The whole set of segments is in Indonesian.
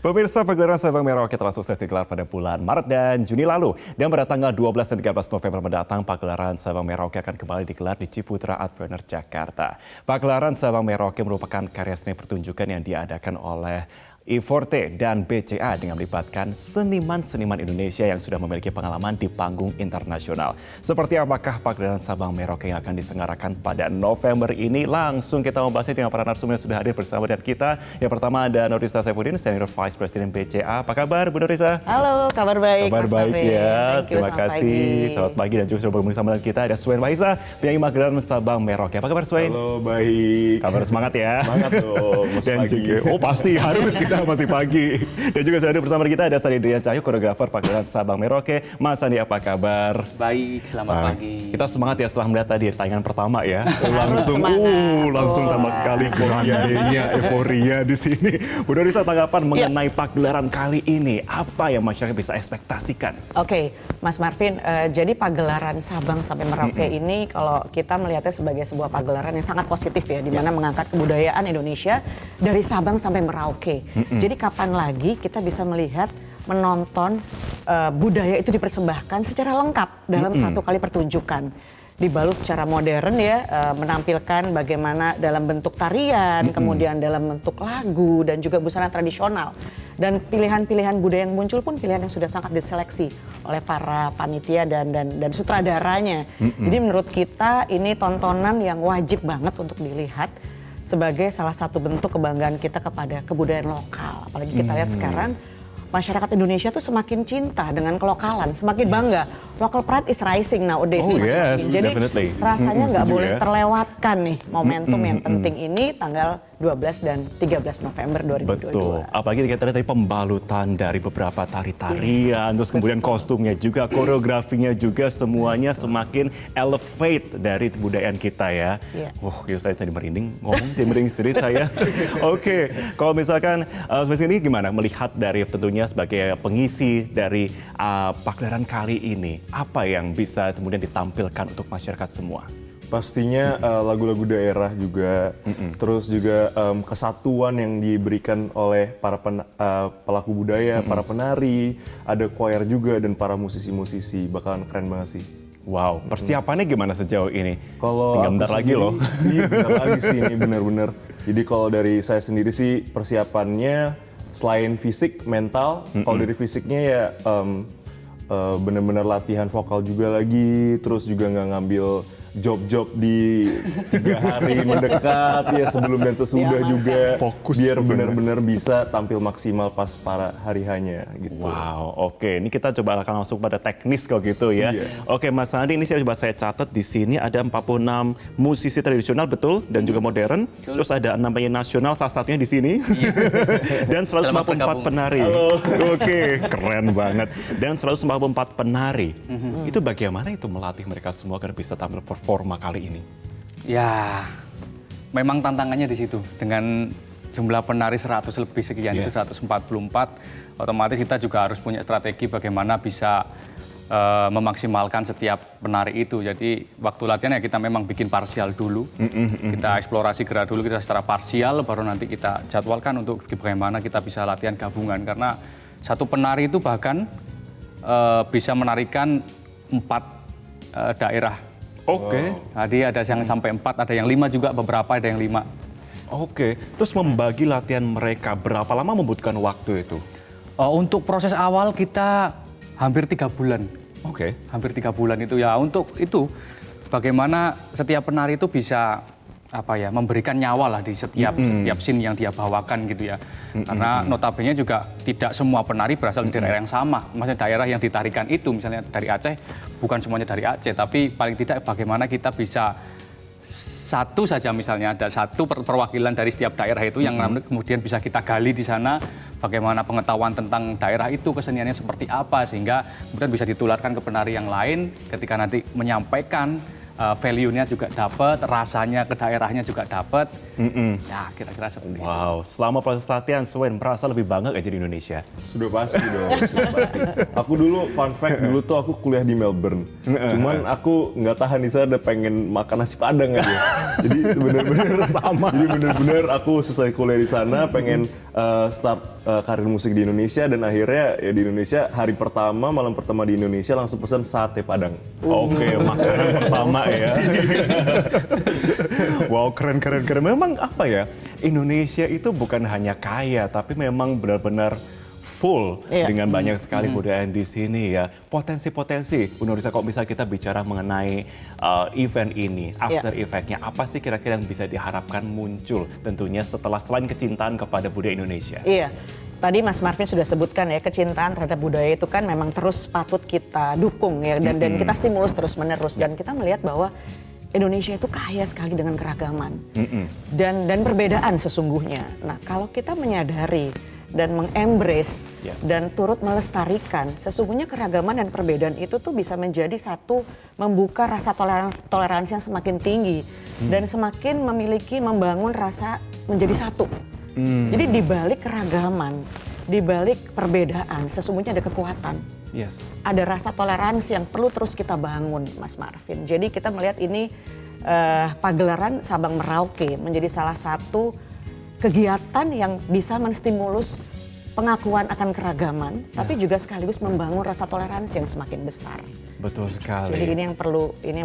Pemirsa, pagelaran Sabang Merauke telah sukses digelar pada bulan Maret dan Juni lalu. Dan pada tanggal 12 dan 13 November mendatang, pagelaran Sabang Merauke akan kembali digelar di Ciputra Artpreneur Jakarta. Pagelaran Sabang Merauke merupakan karya seni pertunjukan yang diadakan oleh I40 dan BCA dengan melibatkan seniman-seniman Indonesia yang sudah memiliki pengalaman di panggung internasional. Seperti apakah pagelaran Sabang Merauke yang akan diselenggarakan pada November ini? Langsung kita membahasnya dengan para narasumber yang sudah hadir bersama dengan kita. Yang pertama ada Nurisa Saifuddin, Senior Vice President BCA. Apa kabar Bu Nurisa? Halo, kabar baik. Kabar Mas baik Marvin. ya. Terima Selamat kasih. pagi. Selamat pagi dan juga sudah bersama dengan kita ada Swain Faiza, penyanyi pagelaran Sabang Merauke. Apa kabar Swain? Halo, baik. Kabar semangat ya. Semangat dong, masih Dan pagi. juga, oh pasti harus kita masih pagi. Dan juga sudah hadir bersama kita ada Sandi Drian Cahyo, koreografer pagelaran Sabang Merauke. Mas Sandi, apa kabar? Baik, selamat pagi. Kita semangat ya setelah melihat tadi tayangan pertama ya. Langsung, langsung tampak sekali euforia di sini. Bu Nurisa, tanggapan mengenai pagelaran kali ini, apa yang masyarakat bisa ekspektasikan? Oke, Mas Marvin, jadi pagelaran Sabang sampai Merauke ini kalau kita melihatnya sebagai sebuah pagelaran yang sangat positif ya, di mana mengangkat kebudayaan Indonesia dari Sabang sampai Merauke. Jadi kapan lagi kita bisa melihat menonton budaya itu dipersembahkan secara lengkap dalam satu kali pertunjukan, dibalut secara modern ya, menampilkan bagaimana dalam bentuk tarian, kemudian dalam bentuk lagu dan juga busana tradisional. Dan pilihan-pilihan budaya yang muncul pun pilihan yang sudah sangat diseleksi oleh para panitia dan sutradaranya. Jadi menurut kita ini tontonan yang wajib banget untuk dilihat sebagai salah satu bentuk kebanggaan kita kepada kebudayaan lokal. Apalagi kita lihat sekarang masyarakat Indonesia tuh semakin cinta dengan kelokalan, semakin bangga. Local pride is rising nowadays. Oh, Mas yes, Marvin. Jadi definitely. rasanya nggak Setuju boleh ya. terlewatkan nih momentum yang penting ini tanggal 12 dan 13 November 2022. Betul, apalagi kita lihat tadi pembalutan dari beberapa tari-tarian, terus kemudian kostumnya juga, koreografinya juga, semuanya semakin elevate dari kebudayaan kita ya. Iya. Saya jadi merinding ngomong, jadi merinding sendiri saya. Oke, kalau misalkan Mas ini gimana melihat dari tentunya sebagai pengisi dari pagelaran kali ini, apa yang bisa kemudian ditampilkan untuk masyarakat semua? Pastinya lagu-lagu daerah juga, terus juga kesatuan yang diberikan oleh para pelaku budaya, para penari, ada choir juga dan para musisi-musisi, bakalan keren banget sih. Wow, persiapannya gimana sejauh ini? Kalau Tinggal aku bentar lagi sendiri- loh. Iya, bentar lagi sih ini benar-benar. Jadi kalau dari saya sendiri sih persiapannya selain fisik, mental. Kalau dari fisiknya ya benar-benar latihan vokal juga lagi, terus juga nggak ngambil job-job di 3 hari mendekat ya sebelum dan sesudah juga. Fokus biar bener. benar-benar bisa tampil maksimal pas para hari hanya gitu. Wow, oke. Ini kita coba akan langsung pada teknis kalau gitu ya. Iya. Oke, Mas Sandi, ini saya catat di sini ada 46 musisi tradisional betul dan juga modern. Terus ada 6 penyanyi nasional, salah satunya di sini. Dan 154 penari. Oke, keren banget. Dan 154 penari. Itu bagaimana itu melatih mereka semua agar bisa tampil performa kali ini? Ya, memang tantangannya di situ. Dengan jumlah penari 100 lebih sekian, itu 144, otomatis kita juga harus punya strategi bagaimana bisa memaksimalkan setiap penari itu. Jadi waktu latihan ya kita memang bikin parsial dulu. Kita eksplorasi gerak dulu, kita secara parsial, baru nanti kita jadwalkan untuk bagaimana kita bisa latihan gabungan. Karena satu penari itu bahkan bisa menarikan 4 daerah. Oke. Jadi ada yang sampai 4, ada yang 5 juga, beberapa ada yang 5. Oke, terus membagi latihan mereka berapa lama membutuhkan waktu itu? Untuk proses awal kita hampir 3 bulan. Oke. Hampir 3 bulan itu ya, untuk itu bagaimana setiap penari itu bisa memberikan nyawa lah di setiap scene yang dia bawakan gitu ya. Karena notabene juga tidak semua penari berasal dari daerah yang sama. Maksudnya daerah yang ditarikan itu misalnya dari Aceh, bukan semuanya dari Aceh, tapi paling tidak bagaimana kita bisa satu saja misalnya ada satu perwakilan dari setiap daerah itu yang kemudian bisa kita gali di sana, bagaimana pengetahuan tentang daerah itu, keseniannya seperti apa, sehingga kemudian bisa ditularkan ke penari yang lain ketika nanti menyampaikan value-nya juga dapat, rasanya ke daerahnya juga dapat. Ya kira-kira seperti itu. Wow, selama proses latihan, Swain merasa lebih bangga gak jadi Indonesia? Sudah pasti dong, sudah pasti. Aku dulu, fun fact, dulu tuh aku kuliah di Melbourne. Cuman aku nggak tahan di sana, pengen makan nasi Padang aja. Jadi bener-bener sama. Jadi bener-bener aku selesai kuliah di sana, pengen start karir musik di Indonesia, dan akhirnya ya di Indonesia hari pertama, malam pertama di Indonesia langsung pesan sate Padang. Oke, makanan pertama ya. Wow, keren. Memang apa ya, Indonesia itu bukan hanya kaya, tapi memang benar-benar full dengan banyak sekali budaya di sini ya. Potensi-potensi, Bu Nurisa, kalau misalnya kita bicara mengenai event ini, after effect-nya, apa sih kira-kira yang bisa diharapkan muncul tentunya setelah selain kecintaan kepada budaya Indonesia? Iya. Tadi Mas Marvin sudah sebutkan ya, kecintaan terhadap budaya itu kan memang terus patut kita dukung ya, dan kita stimulus terus-menerus, dan kita melihat bahwa Indonesia itu kaya sekali dengan keragaman dan perbedaan sesungguhnya. Nah, kalau kita menyadari dan mengembrace dan turut melestarikan, sesungguhnya keragaman dan perbedaan itu tuh bisa menjadi satu, membuka rasa toleransi yang semakin tinggi dan semakin membangun rasa menjadi satu. Jadi di balik keragaman, di balik perbedaan, sesungguhnya ada kekuatan. Ada rasa toleransi yang perlu terus kita bangun, Mas Marvin. Jadi kita melihat ini pagelaran Sabang Merauke menjadi salah satu kegiatan yang bisa menstimulus pengakuan akan keragaman, tapi juga sekaligus membangun rasa toleransi yang semakin besar. Betul sekali. Jadi ini yang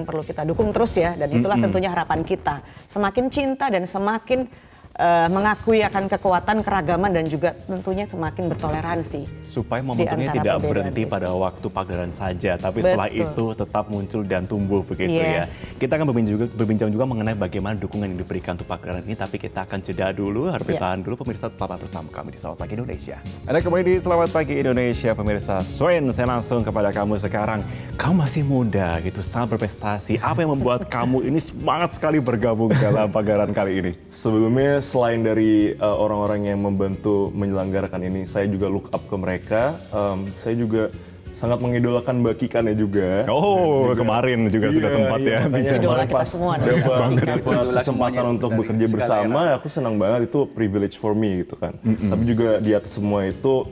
perlu kita dukung terus ya, dan itulah tentunya harapan kita. Semakin cinta dan semakin mengakui akan kekuatan keragaman dan juga tentunya semakin bertoleransi. Supaya momentumnya tidak berhenti pada waktu pagelaran saja, tapi setelah itu tetap muncul dan tumbuh begitu ya. Kita akan berbincang juga mengenai bagaimana dukungan yang diberikan untuk pagelaran ini, tapi kita akan jeda dulu, harus tahan dulu. Pemirsa, tetaplah bersama kami di Selamat Pagi Indonesia. Ada kembali di Selamat Pagi Indonesia, pemirsa. Swain, saya langsung kepada kamu sekarang. Kamu masih muda gitu, sangat berprestasi. Apa yang membuat kamu ini semangat sekali bergabung dalam pagelaran kali ini? Sebelumnya, selain dari orang-orang yang membantu menyelenggarakan ini, saya juga look up ke mereka. Saya juga sangat mengidolakan Mbak Kikannya juga. Oh, juga, kemarin juga sudah sempat ya bicara. Idola kita semua. Dapat kesempatan untuk bekerja bersama, aku senang banget, itu privilege for me gitu kan. Tapi juga di atas semua itu,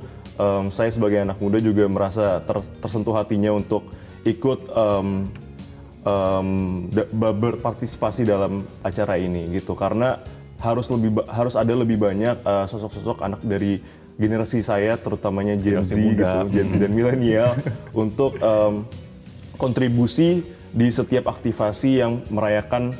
saya sebagai anak muda juga merasa tersentuh hatinya untuk ikut berpartisipasi dalam acara ini gitu, karena harus ada lebih banyak sosok-sosok anak dari generasi saya, terutamanya Gen Z gitu, Gen Z dan milenial untuk kontribusi di setiap aktivasi yang merayakan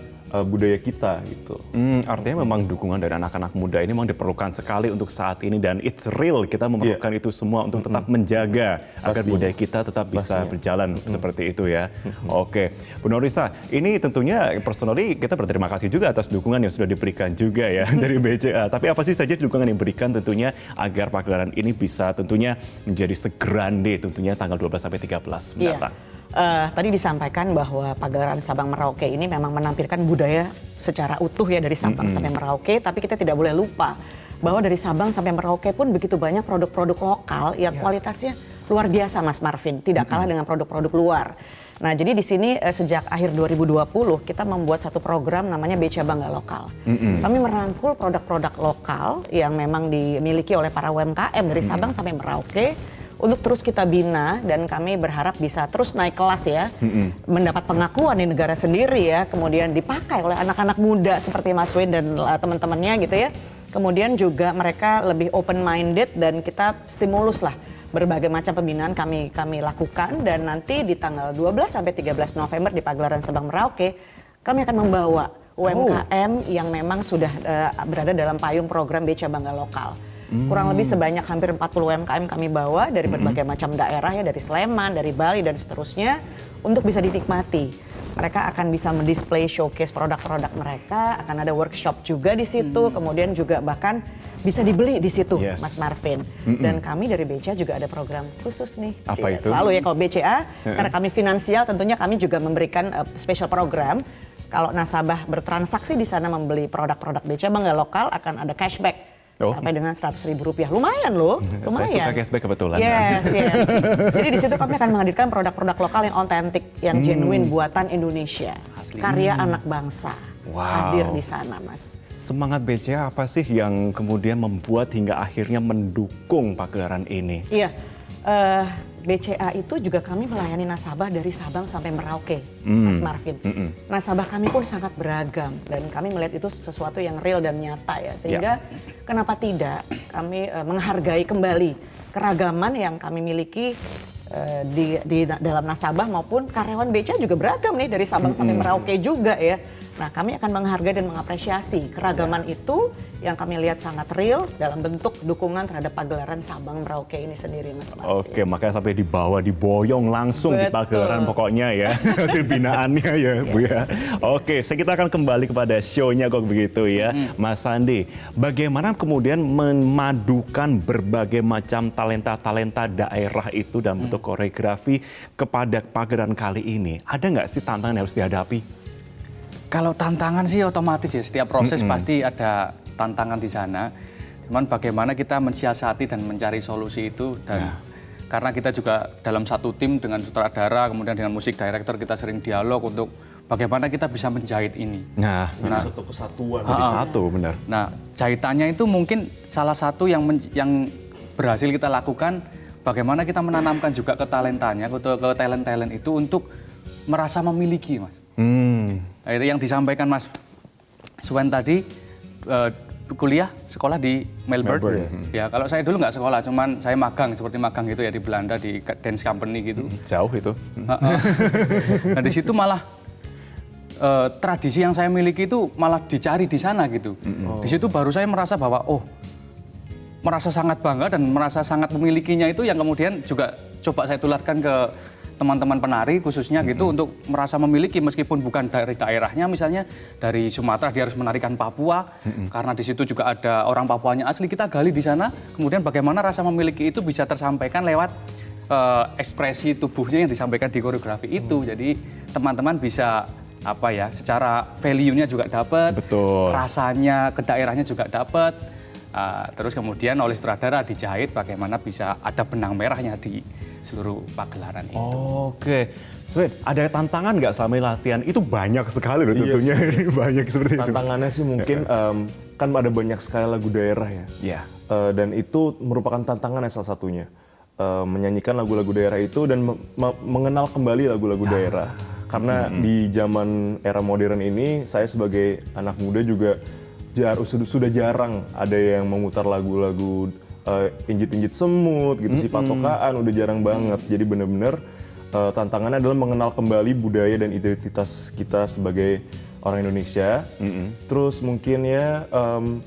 budaya kita gitu. Artinya memang dukungan dari anak-anak muda ini memang diperlukan sekali untuk saat ini, dan it's real, kita memerlukan itu semua untuk tetap menjaga agar budaya kita tetap bisa berjalan seperti itu ya. Oke, Bu Nurisa, ini tentunya personally kita berterima kasih juga atas dukungan yang sudah diberikan juga ya dari BCA. Tapi apa sih saja dukungan yang diberikan tentunya agar pagelaran ini bisa tentunya menjadi segrande tentunya tanggal 12 sampai 13 mendatang? Tadi disampaikan bahwa pagelaran Sabang Merauke ini memang menampilkan budaya secara utuh ya, dari Sabang sampai Merauke, tapi kita tidak boleh lupa bahwa dari Sabang sampai Merauke pun begitu banyak produk-produk lokal yang kualitasnya luar biasa, Mas Marvin, tidak kalah dengan produk-produk luar. Nah, jadi di sini sejak akhir 2020 kita membuat satu program namanya BCA Bangga Lokal. Kami merangkul produk-produk lokal yang memang dimiliki oleh para UMKM dari Sabang sampai Merauke untuk terus kita bina, dan kami berharap bisa terus naik kelas ya, mendapat pengakuan di negara sendiri ya, kemudian dipakai oleh anak-anak muda seperti Mas Swain dan teman-temannya gitu ya. Kemudian juga mereka lebih open minded, dan kita stimulus lah berbagai macam pembinaan kami lakukan, dan nanti di tanggal 12 sampai 13 November di pagelaran Sabang Merauke kami akan membawa UMKM yang memang sudah berada dalam payung program BCA Bangga Lokal. Kurang lebih sebanyak hampir 40 UMKM kami bawa dari berbagai macam daerah ya, dari Sleman, dari Bali dan seterusnya, untuk bisa dinikmati. Mereka akan bisa mendisplay showcase produk-produk mereka, akan ada workshop juga di situ, kemudian juga bahkan bisa dibeli di situ, Mas Marvin. Dan kami dari BCA juga ada program khusus nih. Apa itu? Selalu ya kalau BCA, karena kami finansial, tentunya kami juga memberikan special program. Kalau nasabah bertransaksi di sana membeli produk-produk BCA Bangga Lokal, akan ada cashback sampai dengan Rp100.000. Lumayan loh, lumayan. Saya suka cashback kebetulan. Yes. Jadi di situ kami akan menghadirkan produk-produk lokal yang otentik, yang genuine buatan Indonesia. karya anak bangsa Wow. hadir di sana, Mas. Semangat BCA apa sih yang kemudian membuat hingga akhirnya mendukung pagelaran ini? Iya, BCA itu juga kami melayani nasabah dari Sabang sampai Merauke, Mas Marvin. Nasabah kami pun sangat beragam dan kami melihat itu sesuatu yang real dan nyata ya. Sehingga kenapa tidak kami menghargai kembali keragaman yang kami miliki di dalam nasabah maupun karyawan BCA juga beragam nih dari Sabang sampai Merauke juga ya. Nah, kami akan menghargai dan mengapresiasi keragaman itu yang kami lihat sangat real dalam bentuk dukungan terhadap pagelaran Sabang Merauke ini sendiri, Mas Marvin. Oke, makanya sampai dibawa, diboyong langsung di pagelaran pokoknya ya, hasil binaannya ya Bu ya. Oke, kita akan kembali kepada show-nya kok begitu ya. Mas Sandi, bagaimana kemudian memadukan berbagai macam talenta-talenta daerah itu dalam bentuk koreografi kepada pagelaran kali ini? Ada nggak sih tantangan yang harus dihadapi? Kalau tantangan sih otomatis ya, setiap proses pasti ada tantangan di sana. Cuman bagaimana kita mensiasati dan mencari solusi itu dan karena kita juga dalam satu tim dengan sutradara, kemudian dengan musik director kita sering dialog untuk bagaimana kita bisa menjahit ini. Nah, Satu kesatuan. jadi satu benar. Nah, jahitannya itu mungkin salah satu yang berhasil kita lakukan, bagaimana kita menanamkan juga ke talentanya, ke talent-talent itu untuk merasa memiliki, Mas. Nah, itu yang disampaikan Mas Swen tadi, kuliah sekolah di Melbourne. Ya, kalau saya dulu nggak sekolah, cuman saya magang seperti magang gitu ya di Belanda di dance company gitu. Jauh itu. Nah, di situ malah tradisi yang saya miliki itu malah dicari di sana gitu. Di situ baru saya merasa bahwa merasa sangat bangga dan merasa sangat memilikinya itu yang kemudian juga coba saya tularkan ke teman-teman penari khususnya gitu untuk merasa memiliki meskipun bukan dari daerahnya, misalnya dari Sumatera dia harus menarikan Papua karena di situ juga ada orang Papuanya asli, kita gali di sana kemudian bagaimana rasa memiliki itu bisa tersampaikan lewat ekspresi tubuhnya yang disampaikan di koreografi itu. Jadi teman-teman bisa secara value-nya juga dapat, rasanya ke daerahnya juga dapat. Terus kemudian oleh sutradara dijahit bagaimana bisa ada benang merahnya di seluruh pagelaran itu. Oke, Sweet, ada tantangan nggak selama latihan? Itu banyak sekali loh tentunya. Banyak seperti itu. Tantangannya sih mungkin kan ada banyak sekali lagu daerah ya. Iya. Dan itu merupakan tantangan salah satunya. Menyanyikan lagu-lagu daerah itu dan mengenal kembali lagu-lagu daerah. Karena di zaman era modern ini saya sebagai anak muda juga sudah jarang ada yang memutar lagu-lagu injit-injit semut gitu, si patokaan udah jarang banget. Jadi benar-benar tantangannya adalah mengenal kembali budaya dan identitas kita sebagai orang Indonesia. Terus mungkin ya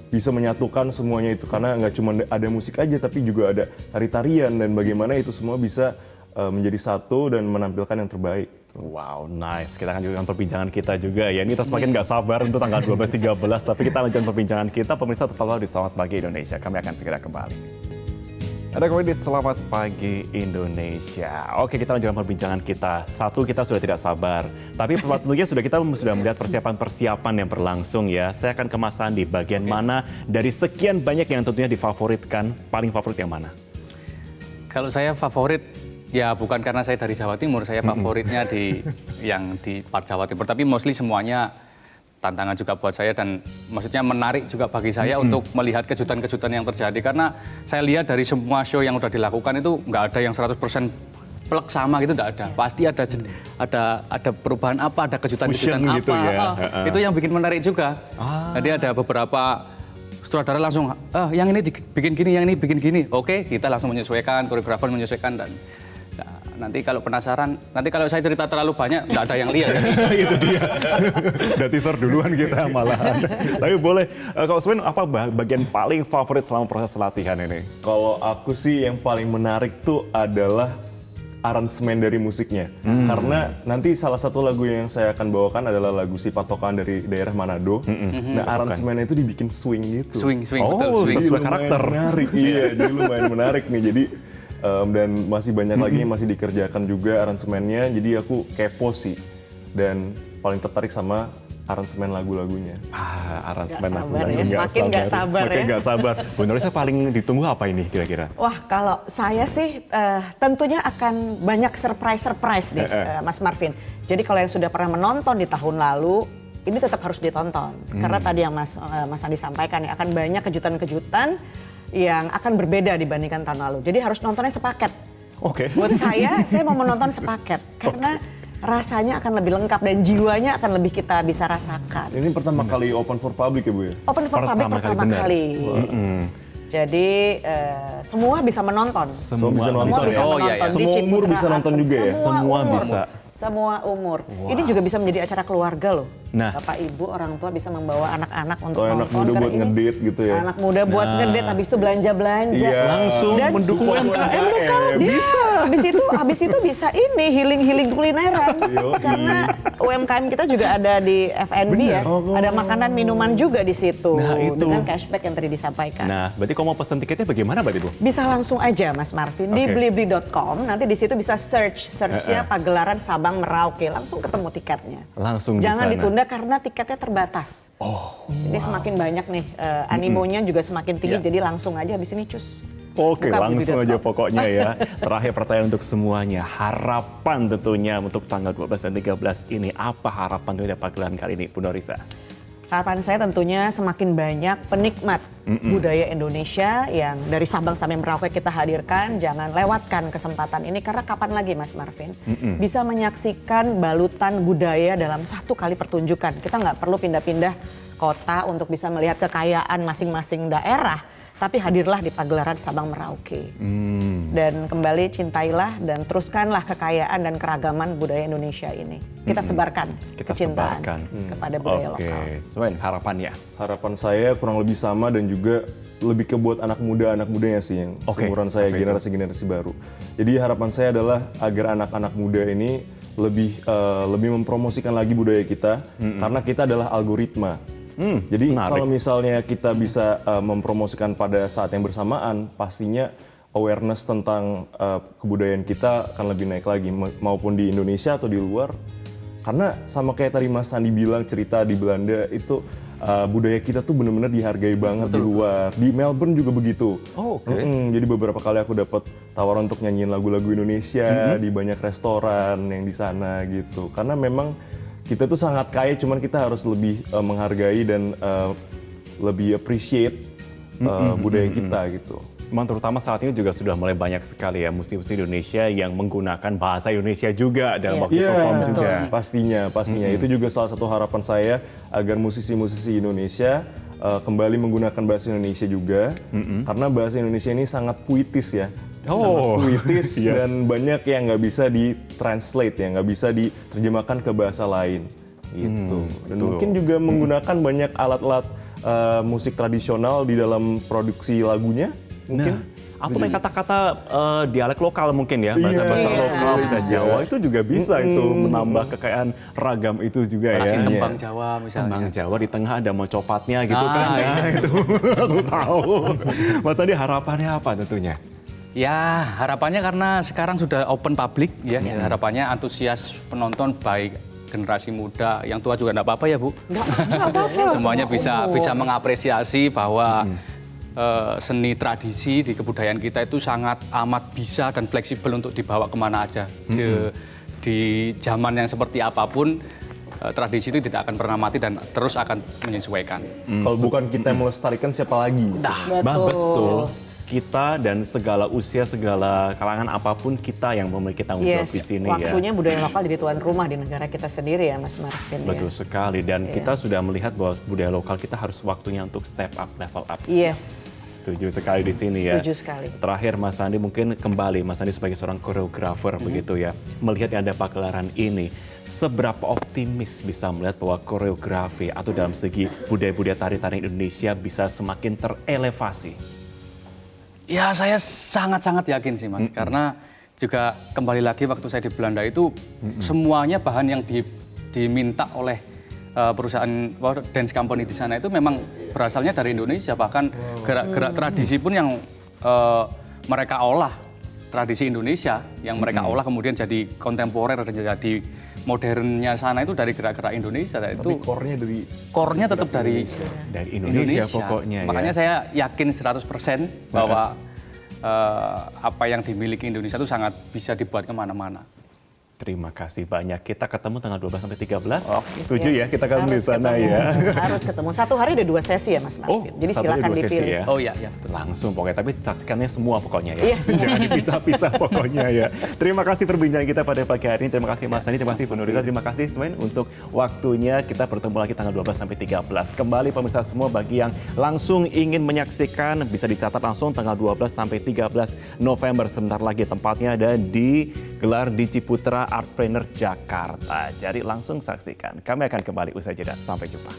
bisa menyatukan semuanya itu karena nggak cuma ada musik aja tapi juga ada tari-tarian dan bagaimana itu semua bisa menjadi satu dan menampilkan yang terbaik. Wow, nice. Kita akan lanjutkan perbincangan kita juga ya. Ini kita semakin nggak sabar untuk tanggal 12-13, tapi kita lanjutkan perbincangan kita. Pemirsa tetaplah di Selamat Pagi Indonesia. Kami akan segera kembali. Ada kembali di Selamat Pagi Indonesia. Oke, kita lanjutkan perbincangan kita. Satu, kita sudah tidak sabar. Tapi tentunya kita sudah melihat persiapan-persiapan yang berlangsung ya. Saya akan ke Mas Sandi. Bagian mana dari sekian banyak yang tentunya difavoritkan, paling favorit yang mana? Kalau saya favorit, ya bukan karena saya dari Jawa Timur, saya favoritnya di part Jawa Timur. Tapi mostly semuanya tantangan juga buat saya dan maksudnya menarik juga bagi saya untuk melihat kejutan-kejutan yang terjadi. Karena saya lihat dari semua show yang sudah dilakukan itu nggak ada yang 100% plek sama gitu, nggak ada. Pasti ada perubahan apa, ada kejutan-kejutan apa. Gitu ya. Itu yang bikin menarik juga. Jadi ada beberapa sutradara langsung, yang ini bikin gini, yang ini bikin gini. Oke, kita langsung menyesuaikan, koreografer menyesuaikan dan nanti kalau penasaran, nanti kalau saya cerita terlalu banyak, nggak ada yang lihat. Itu dia. Udah teaser duluan kita malahan. Tapi boleh, kalau Swen, apa bagian paling favorit selama proses latihan ini? Kalau aku sih yang paling menarik tuh adalah aransemen dari musiknya. Karena nanti salah satu lagu yang saya akan bawakan adalah lagu Si Patokan dari daerah Manado. Nah, aransemennya itu dibikin swing gitu. Swing, Oh, betul. Swing. sesuai karakter. Menarik, iya. Jadi lumayan menarik nih. Jadi dan masih banyak lagi yang masih dikerjakan juga aransemennya. Jadi aku kepo sih dan paling tertarik sama aransemen lagu-lagunya. Aransemen Nggak lagu sabar ya, nggak makin nggak sabar Makin ya. nggak sabar. Bu Norisa paling ditunggu apa ini kira-kira? Wah, kalau saya sih tentunya akan banyak surprise nih, Mas Marvin. Jadi kalau yang sudah pernah menonton di tahun lalu, ini tetap harus ditonton. Karena tadi yang Mas Andi sampaikan ya, akan banyak kejutan-kejutan yang akan berbeda dibandingkan tahun lalu. Jadi harus nontonnya sepaket. Oke. Buat saya mau menonton sepaket. Karena rasanya akan lebih lengkap dan jiwanya akan lebih kita bisa rasakan. Ini pertama kali open for public ya Bu ya? Open for public pertama benar. kali. Jadi semua bisa menonton. Semua bisa Semua nonton bisa ya? Oh, iya, menonton iya. di Semua umur Ciputra bisa nonton Art. juga ya? Semua umur. bisa. Semua umur. Ini juga bisa menjadi acara keluarga loh. Nah. Bapak Ibu, orang tua bisa membawa anak-anak untuk Oh, nonton. anak muda karena buat ini ngedate gitu ya? Anak muda buat ngedate, habis itu belanja-belanja. Iya. Langsung Dan mendukung UMKM lokal. bisa. Habis itu bisa ini healing kulineran. Yoi. Karena UMKM kita juga ada di F&B ya. Ada makanan minuman juga di situ. Nah, itu. Dengan cashback yang tadi disampaikan. Nah, berarti kalau mau pesan tiketnya bagaimana berarti Bu? Bisa langsung aja Mas Marvin di Oke. blibli.com. Nanti di situ bisa searchnya pagelaran Sabang Merauke. Langsung ketemu tiketnya. Langsung di Jangan sana. ditunda karena tiketnya terbatas. Jadi semakin banyak nih animonya juga semakin tinggi. Jadi langsung aja habis ini cus. Oke, Buka langsung aja blibli.com. pokoknya ya. Terakhir pertanyaan untuk semuanya. Harapan tentunya untuk tanggal 12 dan 13 ini. Apa harapan dari pagelaran kali ini, Bu Norisa? Harapan saya tentunya semakin banyak penikmat budaya Indonesia yang dari Sabang sampai Merauke kita hadirkan. Jangan lewatkan kesempatan ini karena kapan lagi Mas Marvin bisa menyaksikan balutan budaya dalam satu kali pertunjukan. Kita nggak perlu pindah-pindah kota untuk bisa melihat kekayaan masing-masing daerah. Tapi hadirlah di pagelaran Sabang Merauke. Dan kembali cintailah dan teruskanlah kekayaan dan keragaman budaya Indonesia ini. Kita sebarkan Kita kecintaan sebarkan. kepada budaya Oke, lokal. Sven, harapannya? Harapan saya kurang lebih sama dan juga lebih ke buat anak mudanya sih yang Oke, seumuran saya, apa itu? generasi baru. Jadi harapan saya adalah agar anak-anak muda ini lebih mempromosikan lagi budaya kita karena kita adalah algoritma. Jadi menarik. kalau misalnya kita bisa mempromosikan pada saat yang bersamaan, pastinya awareness tentang kebudayaan kita akan lebih naik lagi, maupun di Indonesia atau di luar. Karena sama kayak tadi Mas Andi bilang cerita di Belanda itu budaya kita tuh benar-benar dihargai banget di luar. Di Melbourne juga begitu. Oh, oke. Jadi beberapa kali aku dapat tawaran untuk nyanyiin lagu-lagu Indonesia di banyak restoran yang di sana gitu. Karena memang kita tuh sangat kaya, cuman kita harus lebih menghargai dan lebih appreciate budaya kita gitu. Memang terutama saat ini juga sudah mulai banyak sekali ya musisi Indonesia yang menggunakan bahasa Indonesia juga dalam waktu perform betul. juga. Pastinya. Itu juga salah satu harapan saya agar musisi-musisi Indonesia kembali menggunakan bahasa Indonesia juga, karena bahasa Indonesia ini sangat puitis ya. Oh, sangat puitis yes. dan banyak yang nggak bisa di-translate ya, nggak bisa diterjemahkan ke bahasa lain gitu. Dan betul. mungkin juga menggunakan banyak alat-alat musik tradisional di dalam produksi lagunya mungkin. Atau main kata-kata dialek lokal mungkin ya, bahasa-bahasa Iya. lokal, bahasa Jawa itu juga bisa itu menambah kekayaan ragam itu juga Masih ya. tembang Jawa misalnya. Tembang Jawa di tengah ada mocopatnya gitu kan. iya. Nah, itu langsung tahu. Mas tadi harapannya apa tentunya? Ya, harapannya karena sekarang sudah open public ya, harapannya antusias penonton baik generasi muda, yang tua juga enggak apa-apa ya, Bu. Nggak apa-apa. Semuanya Semua bisa umur. mengapresiasi bahwa seni tradisi di kebudayaan kita itu sangat amat bisa dan fleksibel untuk dibawa kemana aja. Di zaman yang seperti apapun, tradisi itu tidak akan pernah mati dan terus akan menyesuaikan. Kalau bukan kita yang melestarikan, siapa lagi? Betul. Kita dan segala usia, segala kalangan apapun kita yang memiliki tanggung jawab di sini ya. waktunya budaya lokal jadi tuan rumah di negara kita sendiri ya Mas Marvin. Betul Ya. sekali dan kita sudah melihat bahwa budaya lokal kita harus waktunya untuk step up, level up. Yes, Setuju sekali di sini ya. setuju sekali. Terakhir Mas Andi mungkin kembali, Mas Andi sebagai seorang koreografer begitu ya, melihat yang ada pagelaran ini, seberapa optimis bisa melihat bahwa koreografi atau dalam segi budaya-budaya tari-tari Indonesia bisa semakin terelevasi? Ya, saya sangat-sangat yakin sih, Mas. Karena juga kembali lagi waktu saya di Belanda itu semuanya bahan yang diminta oleh perusahaan dance company di sana itu memang berasalnya dari Indonesia. Bahkan gerak-gerak tradisi pun yang mereka olah tradisi Indonesia yang mereka olah kemudian jadi kontemporer dan jadi modernnya sana itu dari gerak-gerak Indonesia. Dan Tapi itu core-nya tetap dari Indonesia pokoknya ya. Makanya saya yakin 100% bahwa apa yang dimiliki Indonesia itu sangat bisa dibuat kemana-mana. Terima kasih banyak. Kita ketemu tanggal 12 sampai 13. Oke. Setuju ya kita ketemu di sana ketemu, ya. Harus ketemu. Satu hari ada 2 sesi ya Mas Martin. Jadi satu silakan dua sesi dipilih. ya. Oh iya, betul. Langsung pokoknya, tapi saksikannya semua pokoknya ya. Iya, semua. Jangan dipisah-pisah pokoknya ya. Terima kasih perbincangan kita pada pagi hari ini. Terima kasih Mas Dani, terima kasih Bu Nurita, terima kasih semuanya untuk waktunya. Kita bertemu lagi tanggal 12 sampai 13. Kembali pemirsa semua, bagi yang langsung ingin menyaksikan bisa dicatat langsung tanggal 12 sampai 13 November. Sebentar lagi tempatnya ada digelar di Ciputra Artpreneur Jakarta. Jadi langsung saksikan. Kami akan kembali usai jeda. Sampai jumpa.